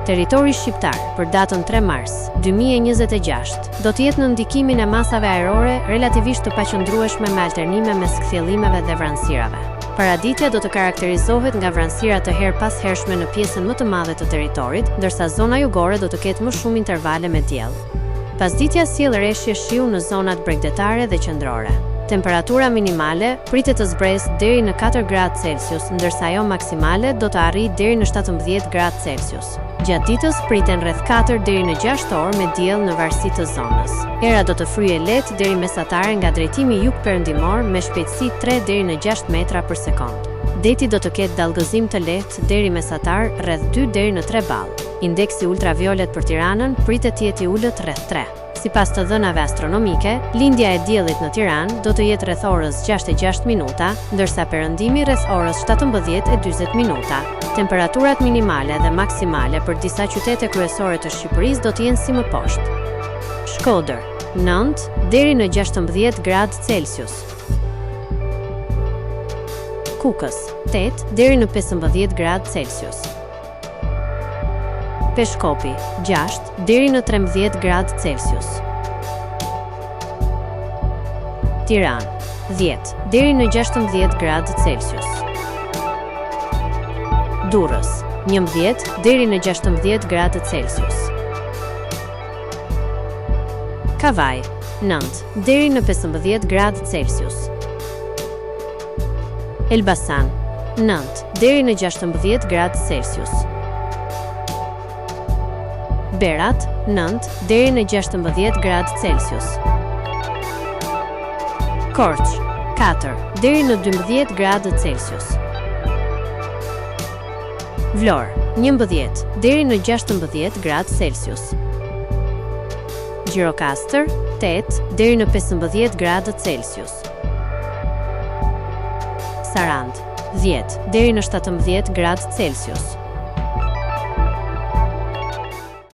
Territori shqiptar për datën 3 mars 2026 do të jetë në ndikimin e masave ajrore relativisht të paqëndrueshme me alternime mes kthjellimeve dhe vranësirave. Paraditja do të karakterizohet nga vranësira të her pas hershme në pjesën më të madhe të territorit, ndërsa zona jugore do të ketë më shumë intervale me diell. Pasditja sjell rreshje shiu në zonat bregdetare dhe qendrore. Temperatura minimale pritet të zbresë deri në 4 gradë Celsius, ndërsa ajo maksimale do të arrijë deri në 17 gradë Celsius. Gjatë ditës priten rreth 4 deri në 6 orë me diell në varësi të zonës. Era do të fryejë lehtë deri mesatare nga drejtimi jug-perëndimor me shpejtësi 3 deri në 6 metra për sekond. Deti do të ketë dallgëzim të lehtë deri mesatar rreth 2 deri në 3 ballë. Indeksi ultraviolet për Tiranën pritet të jetë i ulët rreth 3. Sipas të dhënave astronomike, lindja e diellit në Tiranë do të jetë rreth orës 6:06 minuta, ndërsa perëndimi rreth orës 17:40 minuta. Temperaturat minimale dhe maksimale për disa qytete kryesore të Shqipërisë do të jenë si më poshtë. Shkodër, 9 deri në 16 gradë Celsius. Kukës, 8 deri në 15 gradë Celsius. Peshkopi, 6 deri në 13 gradë Celsius. Tiranë, 10 deri në 16 gradë Celsius. Durrës, 11 deri në 16 gradë Celsius. Kavaj, 9 deri në 15 gradë Celsius. Elbasan, 9 deri në 16 gradë Celsius. Berat, 9 deri në 16 gradë Celsius. Korç, 4 deri në 12 gradë Celsius. Vlorë, 11 deri në 16 gradë Celsius. Gjirokastër, 8 deri në 15 gradë Celsius. Sarandë, 10 deri në 17 gradë Celsius.